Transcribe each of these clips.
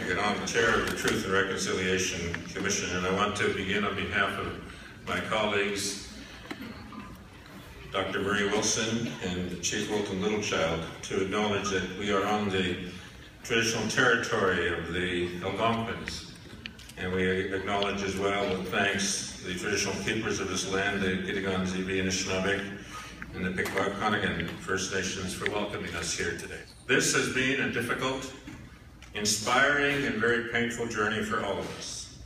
Get on, Chair of the Truth and Reconciliation Commission, and I want to begin on behalf of my colleagues, Dr. Marie Wilson and Chief Wilton Littlechild, to acknowledge that we are on the traditional territory of the Algonquins, and we acknowledge as well with thanks the traditional keepers of this land, the Kitigan, Zibi, Anishinaabe, and the Pikwakanagan First Nations for welcoming us here today. This has been a difficult, inspiring, and very painful journey for all of us.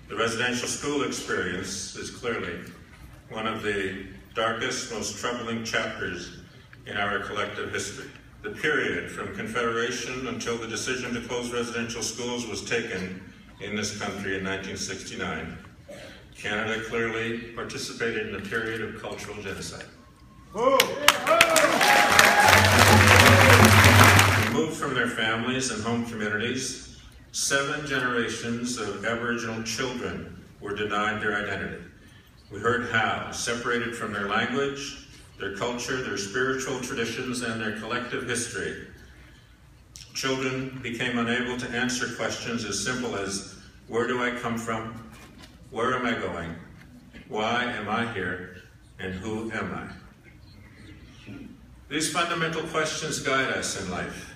The residential school experience is clearly one of the darkest, most troubling chapters in our collective history. The period from Confederation until the decision to close residential schools was taken in this country in 1969. Canada clearly participated in a period of cultural genocide. Removed from their families and home communities, 7 generations of Aboriginal children were denied their identity. We heard how, separated from their language, their culture, their spiritual traditions, and their collective history, children became unable to answer questions as simple as, where do I come from? Where am I going? Why am I here? And who am I? These fundamental questions guide us in life.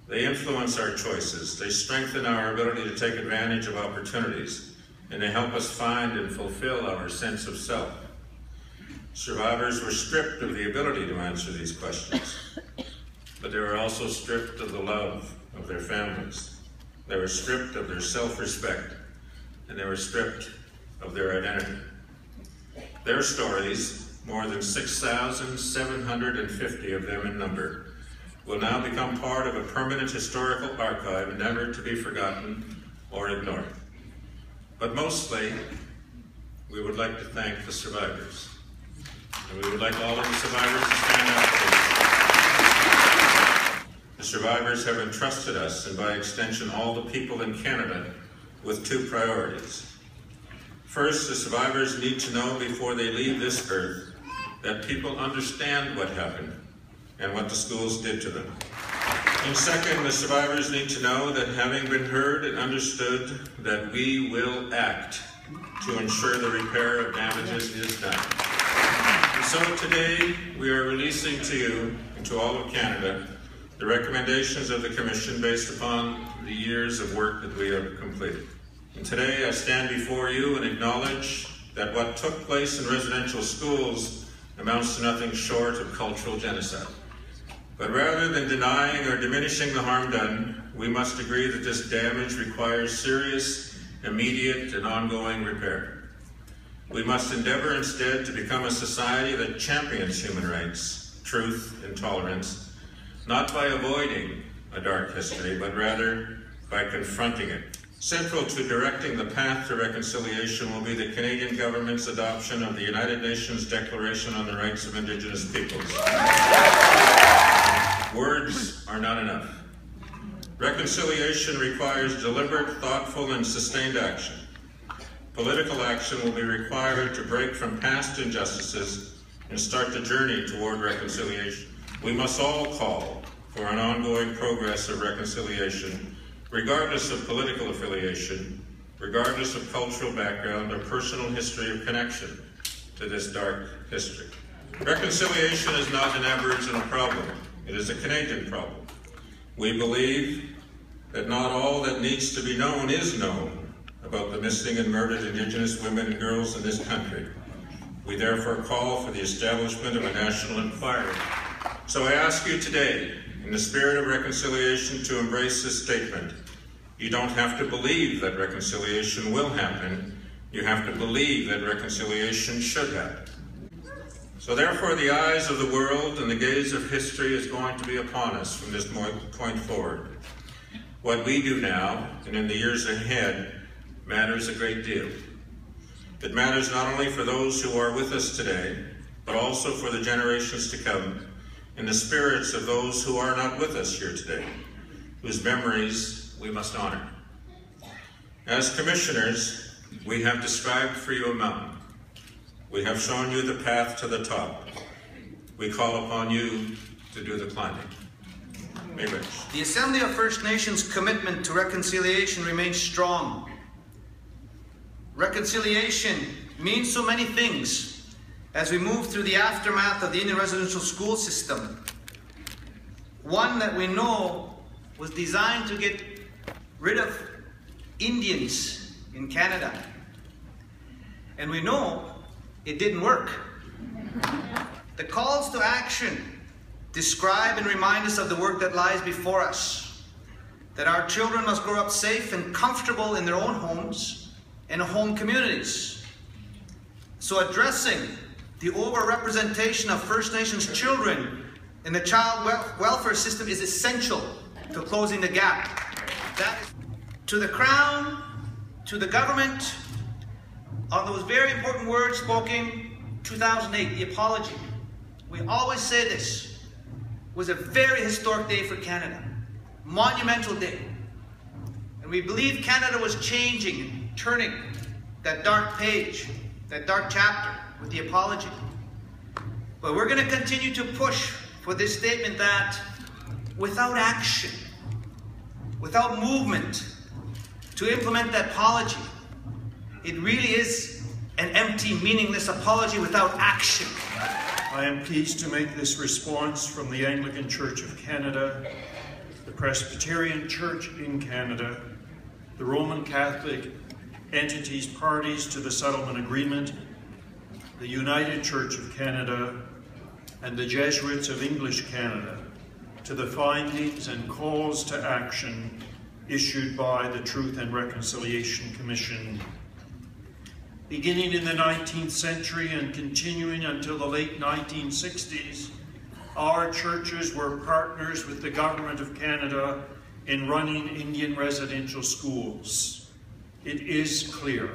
They influence our choices. They strengthen our ability to take advantage of opportunities, and they help us find and fulfill our sense of self. Survivors were stripped of the ability to answer these questions, but they were also stripped of the love of their families. They were stripped of their self-respect, and they were stripped of their identity. Their stories, more than 6,750 of them in number, will now become part of a permanent historical archive, never to be forgotten or ignored. But mostly, we would like to thank the survivors. And we would like all of the survivors to stand up, please. The survivors have entrusted us, and by extension all the people in Canada, with 2 priorities. First, the survivors need to know before they leave this earth that people understand what happened and what the schools did to them. And second, the survivors need to know that having been heard and understood, that we will act to ensure the repair of damages is done. And so today, we are releasing to you and to all of Canada the recommendations of the Commission based upon the years of work that we have completed. And today, I stand before you and acknowledge that what took place in residential schools amounts to nothing short of cultural genocide. But rather than denying or diminishing the harm done, we must agree that this damage requires serious, immediate, and ongoing repair. We must endeavor instead to become a society that champions human rights, truth, and tolerance, not by avoiding a dark history, but rather by confronting it. Central to directing the path to reconciliation will be the Canadian government's adoption of the United Nations Declaration on the Rights of Indigenous Peoples. Words are not enough. Reconciliation requires deliberate, thoughtful, and sustained action. Political action will be required to break from past injustices and start the journey toward reconciliation. We must all call for an ongoing progress of reconciliation, regardless of political affiliation, regardless of cultural background or personal history of connection to this dark history. Reconciliation is not an Aboriginal problem. It is a Canadian problem. We believe that not all that needs to be known is known about the missing and murdered Indigenous women and girls in this country. We therefore call for the establishment of a national inquiry. So I ask you today, in the spirit of reconciliation, to embrace this statement. You don't have to believe that reconciliation will happen. You have to believe that reconciliation should happen. So therefore, the eyes of the world and the gaze of history is going to be upon us from this point forward. What we do now, and in the years ahead, matters a great deal. It matters not only for those who are with us today, but also for the generations to come, and the spirits of those who are not with us here today, whose memories we must honor. As commissioners, we have described for you a mountain. We have shown you the path to the top. We call upon you to do the climbing. Maybridge. The Assembly of First Nations' commitment to reconciliation remains strong. Reconciliation means so many things as we move through the aftermath of the Indian residential school system. One that we know was designed to get rid of Indians in Canada. And we know it didn't work. The calls to action describe and remind us of the work that lies before us, that our children must grow up safe and comfortable in their own homes and home communities. So addressing the overrepresentation of First Nations children in the child welfare system is essential to closing the gap. That is, to the Crown, to the government, on those very important words spoken 2008, the apology. We always say this was a very historic day for Canada, monumental day. And we believe Canada was changing, turning that dark page, that dark chapter with the apology. But we're going to continue to push for this statement that without action, without movement to implement that apology, it really is an empty, meaningless apology without action. I am pleased to make this response from the Anglican Church of Canada, the Presbyterian Church in Canada, the Roman Catholic entities parties to the settlement agreement, the United Church of Canada, and the Jesuits of English Canada, to the findings and calls to action issued by the Truth and Reconciliation Commission. Beginning in the 19th century and continuing until the late 1960s, our churches were partners with the Government of Canada in running Indian residential schools. It is clear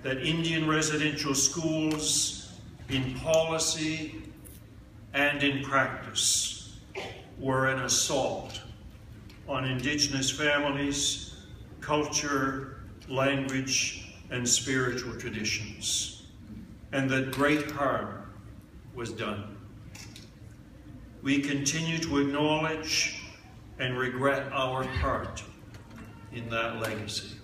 that Indian residential schools, in policy and in practice, were an assault on Indigenous families, culture, language, and spiritual traditions, and that great harm was done. We continue to acknowledge and regret our part in that legacy.